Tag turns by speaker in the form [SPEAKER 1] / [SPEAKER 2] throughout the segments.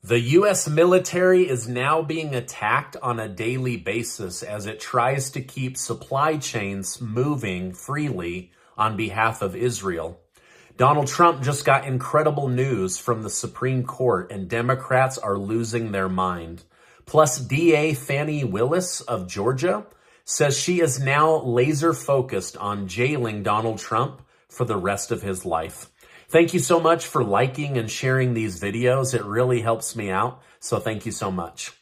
[SPEAKER 1] The U.S. military is now being attacked on a daily basis as it tries to keep supply chains moving freely on behalf of Israel. Donald Trump just got incredible news from the Supreme Court, and Democrats are losing their mind. Plus, DA Fani Willis of Georgia says she is now laser focused on jailing Donald Trump for the rest of his life. Thank you so much for liking and sharing these videos. It really helps me out, so thank you so much.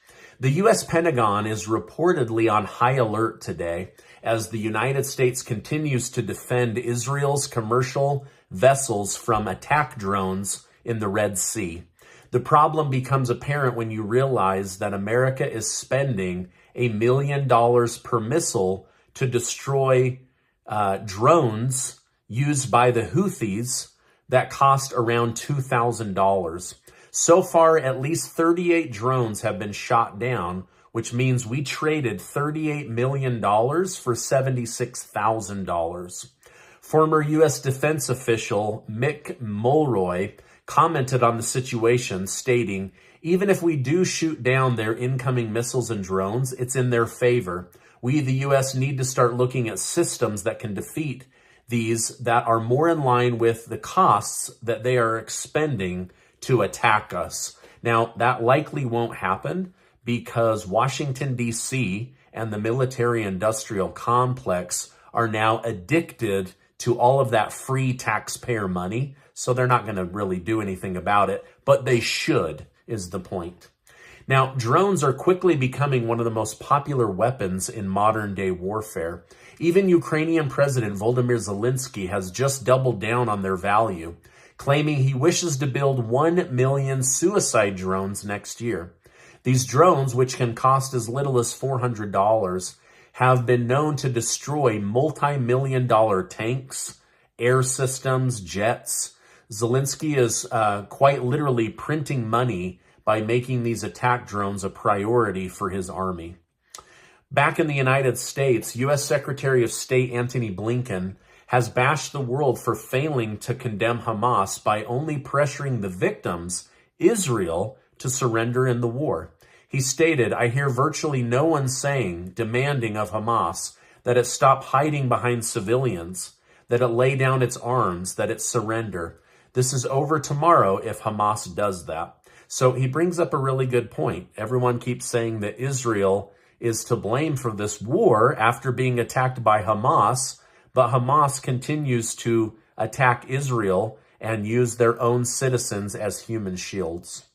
[SPEAKER 1] The U.S. Pentagon is reportedly on high alert today as the United States continues to defend Israel's commercial vessels from attack drones in the Red Sea. The problem becomes apparent when you realize that America is spending $1 million per missile to destroy drones used by the Houthis that cost around $2,000. So far, at least 38 drones have been shot down, which means we traded $38 million for $76,000. Former U.S. defense official Mick Mulroy commented on the situation, stating, "Even if we do shoot down their incoming missiles and drones, it's in their favor. We, the U.S., need to start looking at systems that can defeat these that are more in line with the costs that they are expending to attack us." Now, that likely won't happen because Washington, D.C. and the military-industrial complex are now addicted to all of that free taxpayer money, so they're not going to really do anything about it, but they should, is the point. Now, drones are quickly becoming one of the most popular weapons in modern-day warfare. Even Ukrainian President Volodymyr Zelensky has just doubled down on their value, claiming he wishes to build 1 million suicide drones next year. These drones, which can cost as little as $400, have been known to destroy multi-million-dollar tanks, air systems, jets. Zelensky is quite literally printing money by making these attack drones a priority for his army. Back in the United States, U.S. Secretary of State Antony Blinken has bashed the world for failing to condemn Hamas by only pressuring the victims, Israel, to surrender in the war. He stated, "I hear virtually no one demanding of Hamas that it stop hiding behind civilians, that it lay down its arms, that it surrender. This is over tomorrow if Hamas does that." So he brings up a really good point. Everyone keeps saying that Israel is to blame for this war after being attacked by Hamas, but Hamas continues to attack Israel and use their own citizens as human shields.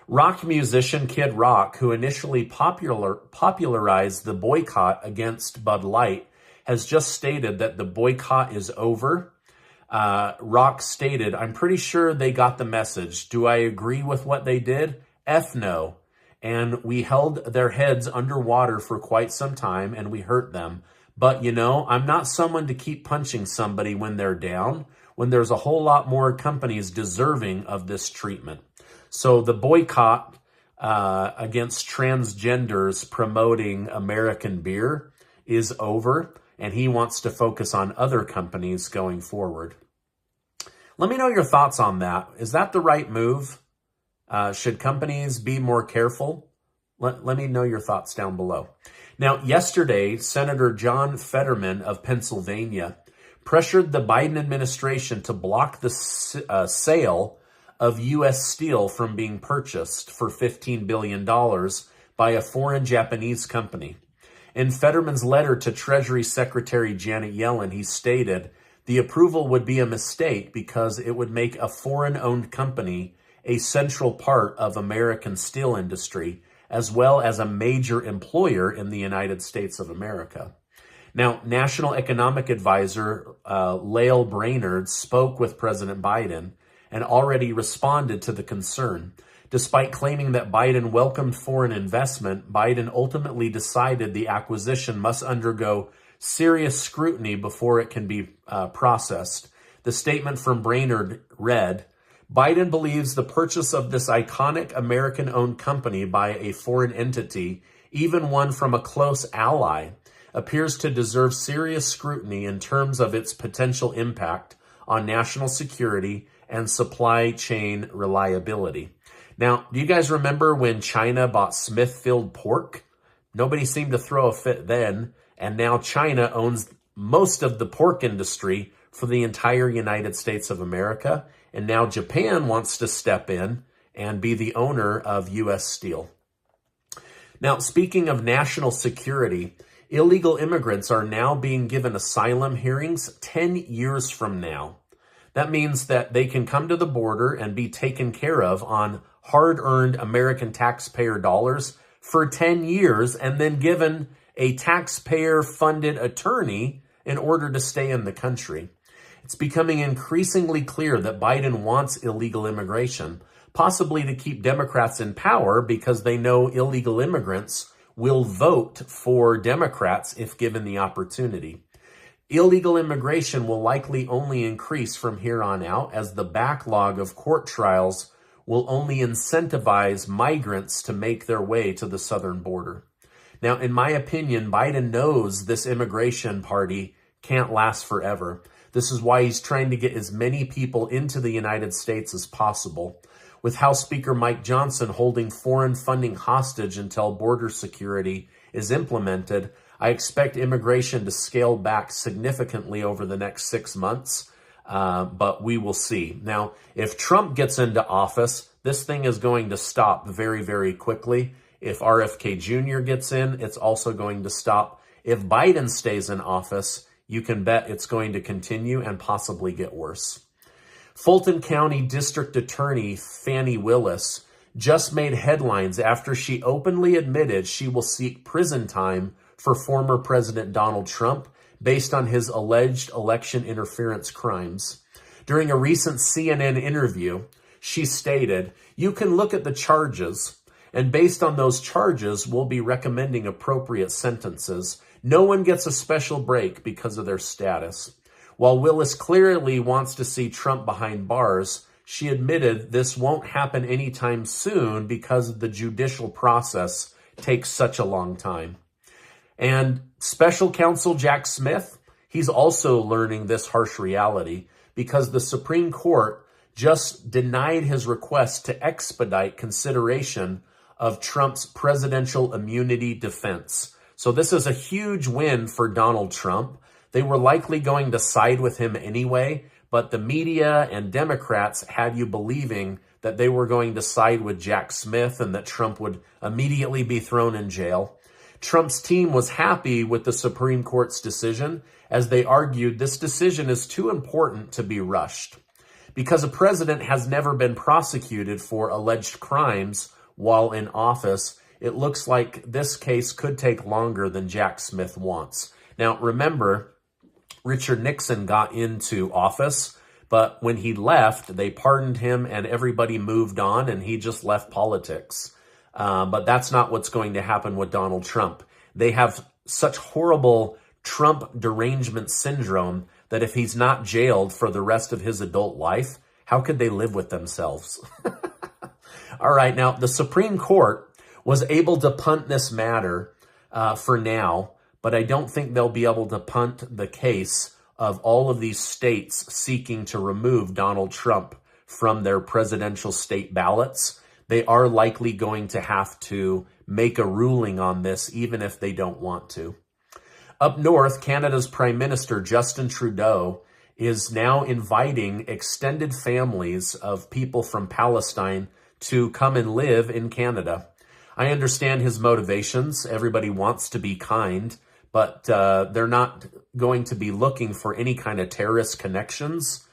[SPEAKER 1] Rock musician Kid Rock, who initially popularized the boycott against Bud Light, has just stated that the boycott is over. Rock stated, "I'm pretty sure they got the message. Do I agree with what they did? F no. And we held their heads underwater for quite some time and we hurt them. But, you know, I'm not someone to keep punching somebody when they're down, when there's a whole lot more companies deserving of this treatment." So the boycott against transgenders promoting American beer is over, and he wants to focus on other companies going forward. Let me know your thoughts on that. Is that the right move? Should companies be more careful? Let me know your thoughts down below. Now, yesterday, Senator John Fetterman of Pennsylvania pressured the Biden administration to block the sale of U.S. steel from being purchased for $15 billion by a foreign Japanese company. In Fetterman's letter to Treasury Secretary Janet Yellen, he stated, "The approval would be a mistake because it would make a foreign-owned company a central part of American steel industry, as well as a major employer in the United States of America." Now, National Economic Advisor Lael Brainerd spoke with President Biden and already responded to the concern. Despite claiming that Biden welcomed foreign investment, Biden ultimately decided the acquisition must undergo serious scrutiny before it can be processed. The statement from Brainerd read, "Biden believes the purchase of this iconic American-owned company by a foreign entity, even one from a close ally, appears to deserve serious scrutiny in terms of its potential impact on national security and supply chain reliability." Now, do you guys remember when China bought Smithfield pork? Nobody seemed to throw a fit then, and now China owns most of the pork industry for the entire United States of America, and now Japan wants to step in and be the owner of U.S. Steel. Now, speaking of national security, illegal immigrants are now being given asylum hearings 10 years from now. That means that they can come to the border and be taken care of on hard-earned American taxpayer dollars for 10 years and then given a taxpayer-funded attorney in order to stay in the country. It's becoming increasingly clear that Biden wants illegal immigration, possibly to keep Democrats in power because they know illegal immigrants will vote for Democrats if given the opportunity. Illegal immigration will likely only increase from here on out as the backlog of court trials will only incentivize migrants to make their way to the southern border. Now, in my opinion, Biden knows this immigration party can't last forever. This is why he's trying to get as many people into the United States as possible. With House Speaker Mike Johnson holding foreign funding hostage until border security is implemented, I expect immigration to scale back significantly over the next 6 months, but we will see. Now, if Trump gets into office, this thing is going to stop very, very quickly. If RFK Jr. gets in, it's also going to stop. If Biden stays in office, you can bet it's going to continue and possibly get worse. Fulton County District Attorney Fani Willis just made headlines after she openly admitted she will seek prison time for former President Donald Trump based on his alleged election interference crimes. During a recent CNN interview, she stated, "You can look at the charges, and based on those charges, we'll be recommending appropriate sentences. No one gets a special break because of their status." While Willis clearly wants to see Trump behind bars, she admitted this won't happen anytime soon because the judicial process takes such a long time. And special counsel Jack Smith, he's also learning this harsh reality because the Supreme Court just denied his request to expedite consideration of Trump's presidential immunity defense. So this is a huge win for Donald Trump. They were likely going to side with him anyway, but the media and Democrats had you believing that they were going to side with Jack Smith and that Trump would immediately be thrown in jail. Trump's team was happy with the Supreme Court's decision, as they argued this decision is too important to be rushed. Because a president has never been prosecuted for alleged crimes while in office, it looks like this case could take longer than Jack Smith wants. Now, remember, Richard Nixon got into office, but when he left, they pardoned him and everybody moved on and he just left politics. But that's not what's going to happen with Donald Trump. They have such horrible Trump derangement syndrome that if he's not jailed for the rest of his adult life, how could they live with themselves? All right, now the Supreme Court was able to punt this matter for now, but I don't think they'll be able to punt the case of all of these states seeking to remove Donald Trump from their presidential state ballots. They are likely going to have to make a ruling on this, even if they don't want to. Up north, Canada's Prime Minister, Justin Trudeau, is now inviting extended families of people from Palestine to come and live in Canada. I understand his motivations. Everybody wants to be kind, but they're not going to be looking for any kind of terrorist connections,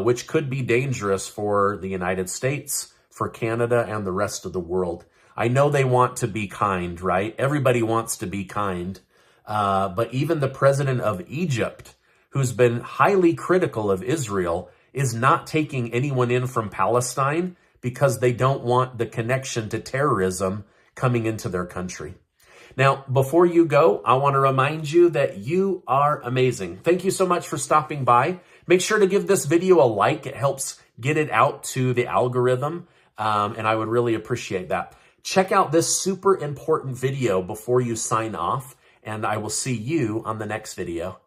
[SPEAKER 1] which could be dangerous for the United States, for Canada, and the rest of the world. I know they want to be kind, right? Everybody wants to be kind. But even the president of Egypt, who's been highly critical of Israel, is not taking anyone in from Palestine because they don't want the connection to terrorism coming into their country. Now, before you go, I want to remind you that you are amazing. Thank you so much for stopping by. Make sure to give this video a like. It helps get it out to the algorithm, and I would really appreciate that. Check out this super important video before you sign off, and I will see you on the next video.